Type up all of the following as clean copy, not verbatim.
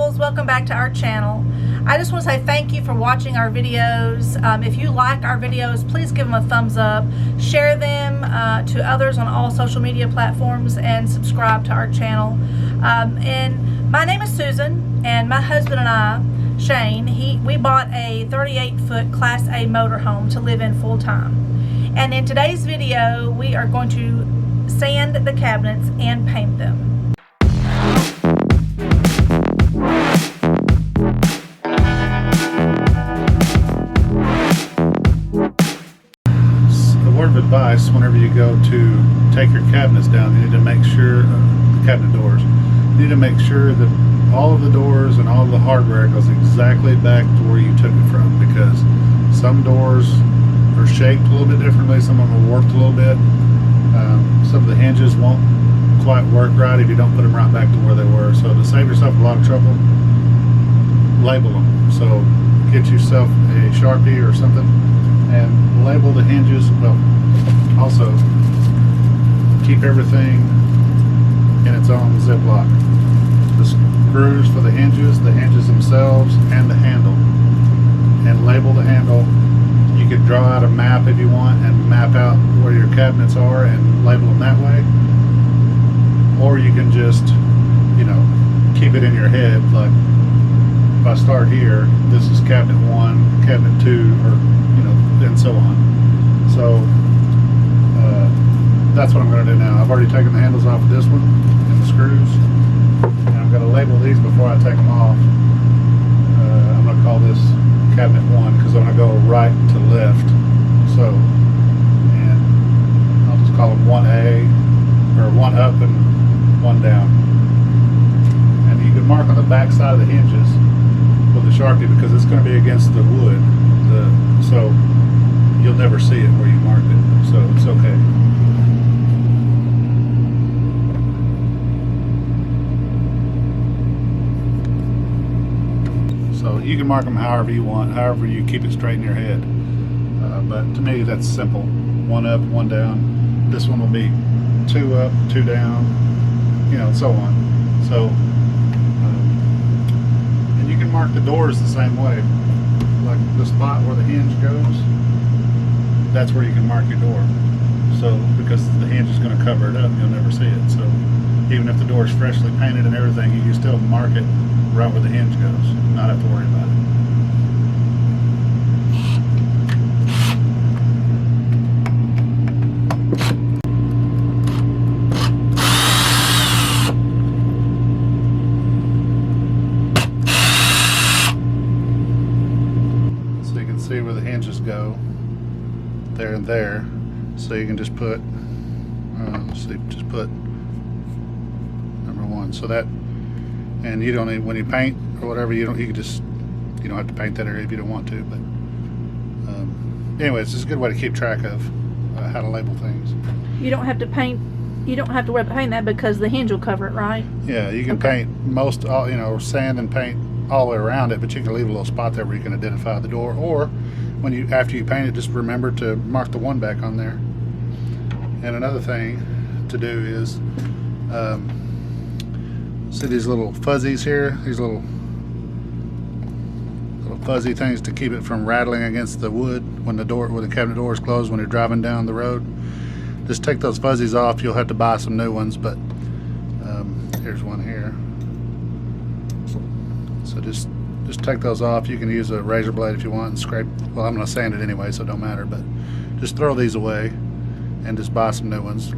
Rebels, welcome back to our channel. I just want to say thank you for watching our videos. If you like our videos, please give them a thumbs up, share them to others on all social media platforms, and subscribe to our channel. And my name is Susan, and my husband and I, Shane, we bought a 38-foot Class A motorhome to live in full-time. And in today's video, we are going to sand the cabinets and paint them. Advice: whenever you go to take your cabinets down, you need to make sure the cabinet doors, you need to make sure that all of the doors and all of the hardware goes exactly back to where you took it from, because some doors are shaped a little bit differently, some of them are warped a little bit, some of the hinges won't quite work right if you don't put them right back to where they were. So to save yourself a lot of trouble, label them. So get yourself a Sharpie or something and label the hinges. Well, also keep everything in its own Ziploc. The screws for the hinges themselves, and the handle, and label the handle. You could draw out a map if you want and map out where your cabinets are and label them that way, or you can just, you know, keep it in your head. Like, if I start here, this is cabinet 1, cabinet 2, or, you know, and so on. So that's what I'm going to do now. I've already taken the handles off of this one and the screws, and I'm going to label these before I take them off. I'm going to call this cabinet 1 because I'm going to go right to left. So, and I'll just call them 1A, or 1 up and 1 down. And you can mark on the back side of the hinges with a Sharpie because it's going to be against the wood, so you'll never see it where you marked it, so it's okay. So you can mark them however you want, however you keep it straight in your head. But to me, that's simple. 1 up, 1 down. This one will be 2 up, 2 down, you know, and so on. So, and you can mark the doors the same way. Like the spot where the hinge goes, that's where you can mark your door. So, because the hinge is going to cover it up, you'll never see it. So, even if the door is freshly painted and everything, you can still mark it right where the hinge goes, not have to worry about it. So you can see where the hinges go, there and there. So you can just put, let's see, just put number 1. So that, and you don't need, when you paint or whatever, you don't have to paint that area if you don't want to. But anyways, it's a good way to keep track of how to label things. You don't have to paint. You don't have to worry about painting that because the hinge will cover it, right? Yeah, you can paint most, you know, sand and paint all the way around it, but you can leave a little spot there where you can identify the door. Or when you, after you paint it, just remember to mark the 1 back on there. And another thing to do is, see these little fuzzies here? These little fuzzy things to keep it from rattling against the wood when the cabinet door is closed when you're driving down the road. Just take those fuzzies off. You'll have to buy some new ones, but here's one here. So just take those off. You can use a razor blade if you want and scrape. Well, I'm going to sand it anyway, so it don't matter, but just throw these away and just buy some new ones.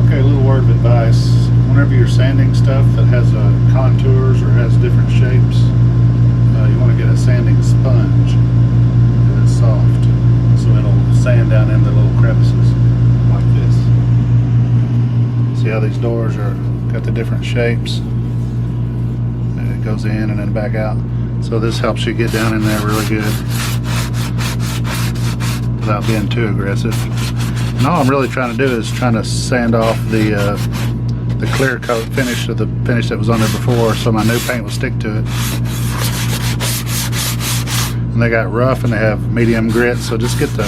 Okay, a little word of advice. Whenever you're sanding stuff that has contours or has different shapes, you want to get a sanding sponge that's soft, so it'll sand down into little crevices like this. See how these doors are got the different shapes? And it goes in and then back out. So this helps you get down in there really good without being too aggressive. And all I'm really trying to do is trying to sand off the clear coat finish of the finish that was on there before, so my new paint will stick to it. And they got rough and they have medium grit, so just get the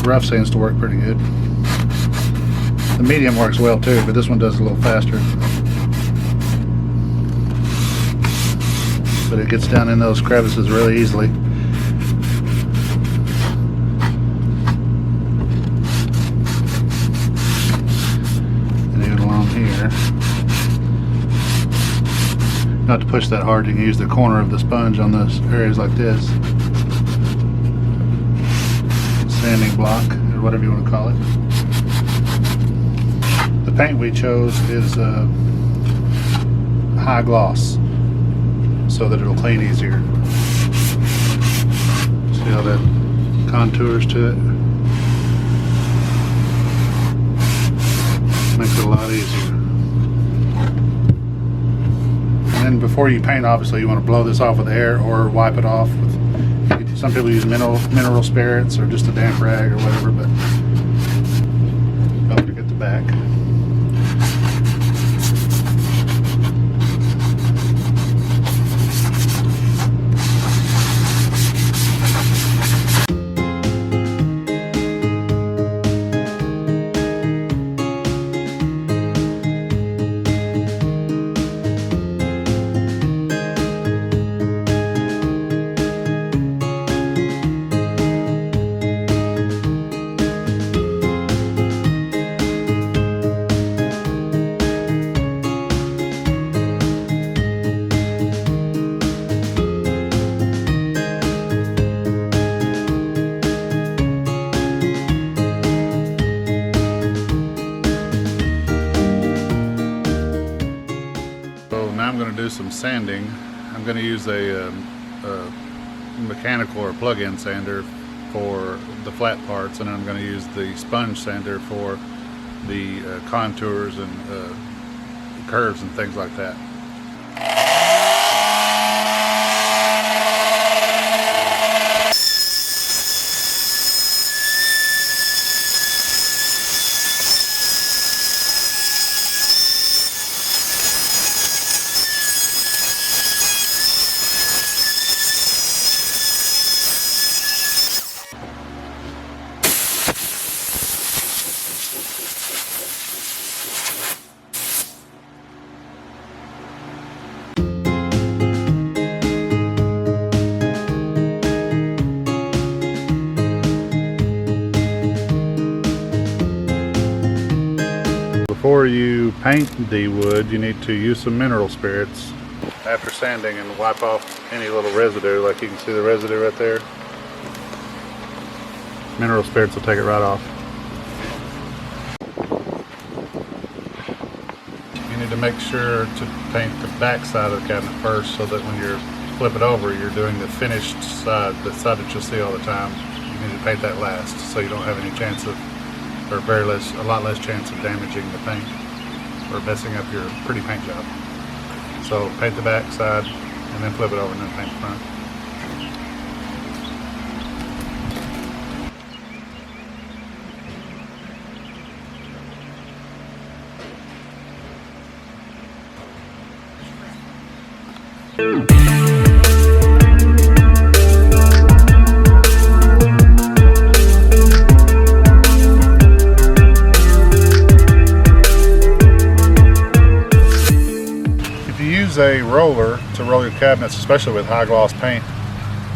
rough seems to work pretty good. The medium works well too, but this one does a little faster. But it gets down in those crevices really easily. And even along here. Not to push that hard, you can use the corner of the sponge on those areas like this. Sanding block, or whatever you want to call it. The paint we chose is high gloss, so that it'll clean easier. See how that contours to it? Makes it a lot easier. And then before you paint, obviously you want to blow this off with air or wipe it off with, some people use mineral spirits or just a damp rag or whatever, but don't forget the back. Now I'm going to do some sanding. I'm going to use a mechanical or plug-in sander for the flat parts, and I'm going to use the sponge sander for the contours and curves and things like that. Before you paint the wood, you need to use some mineral spirits after sanding and wipe off any little residue. Like you can see the residue right there. Mineral spirits will take it right off. You need to make sure to paint the back side of the cabinet first, so that when you flip it over, you're doing the finished side, the side that you'll see all the time. You need to paint that last, so you don't have any chance of, or a lot less chance of damaging the paint or messing up your pretty paint job. So paint the back side and then flip it over and then paint the front. A roller to roll your cabinets, especially with high gloss paint,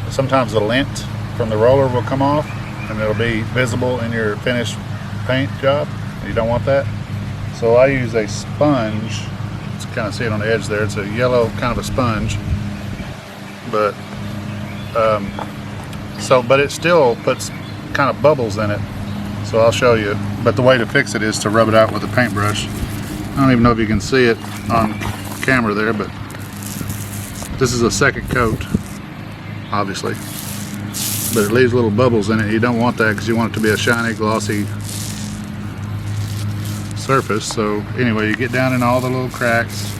sometimes the lint from the roller will come off and it'll be visible in your finished paint job. You don't want that. So I use a sponge. You can kind of see it on the edge there. It's a yellow kind of a sponge, but but it still puts kind of bubbles in it. So I'll show you. But the way to fix it is to rub it out with a paintbrush. I don't even know if you can see it on camera there, but this is a second coat, obviously, but it leaves little bubbles in it. You don't want that because you want it to be a shiny, glossy surface. So anyway, you get down in all the little cracks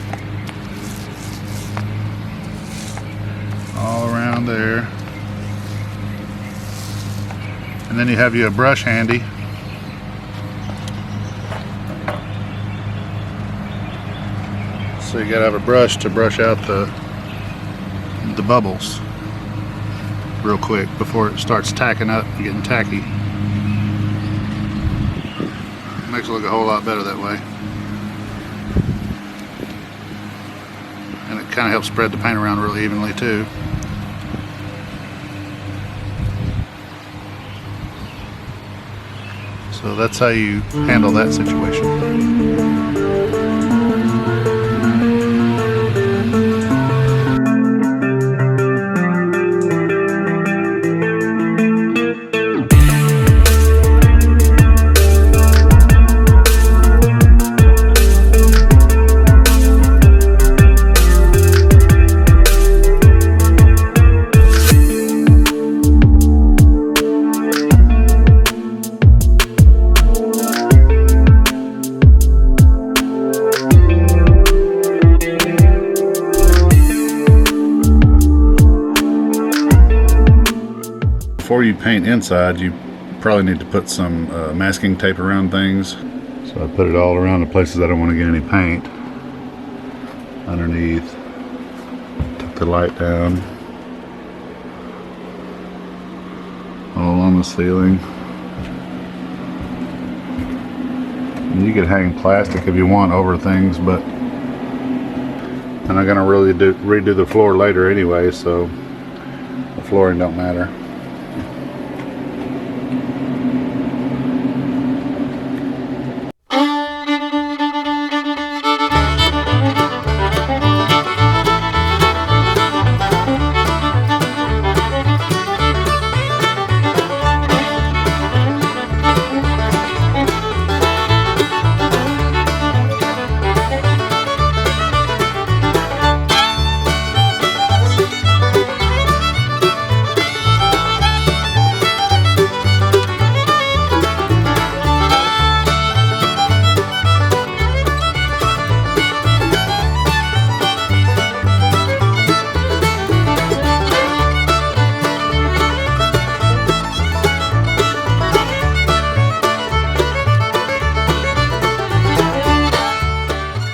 all around there, and then you have a brush handy. So you gotta have a brush to brush out the bubbles. real quick before it starts tacking up and getting tacky. Makes it look a whole lot better that way. And it kind of helps spread the paint around really evenly too. So that's how you handle that situation. Before you paint inside, you probably need to put some masking tape around things. So I put it all around the places I don't want to get any paint. Underneath, took the light down, all along the ceiling. And you could hang plastic if you want over things, but I'm not gonna really redo the floor later anyway, so the flooring don't matter.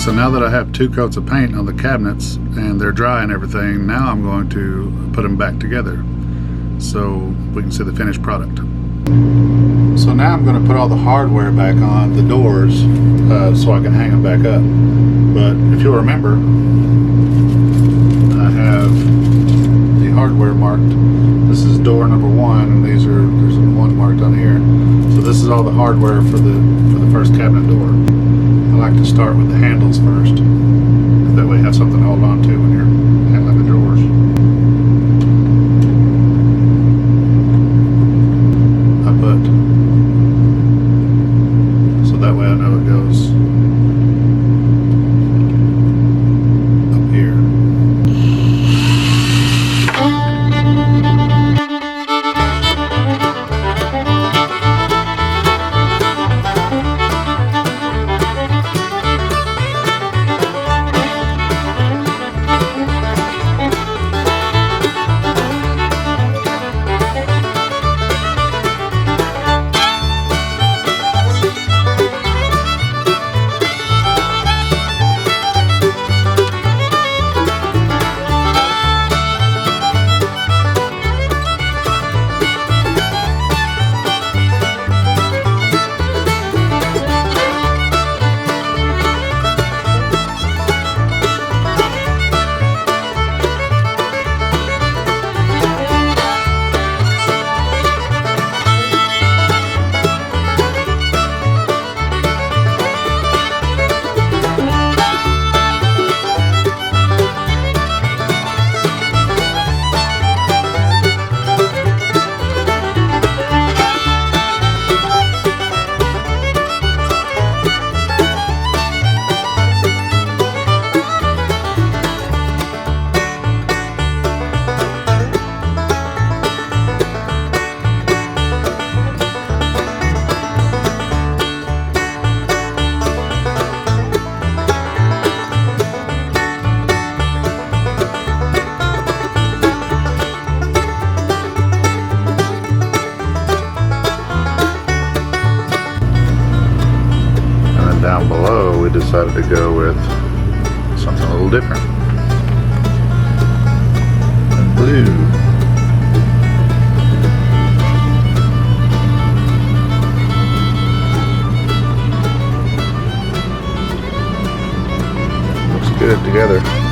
So now that I have 2 coats of paint on the cabinets and they're dry and everything, now I'm going to put them back together so we can see the finished product. So now I'm going to put all the hardware back on the doors so I can hang them back up. But if you'll remember, I have the hardware marked. This is door number 1, and there's one marked on here. So this is all the hardware for the first cabinet door. I like to start with the handles first. That way you have something to hold on to when you're handling the drawers. So that way I know it goes up here. Down below, we decided to go with something a little different. Blue. get it together.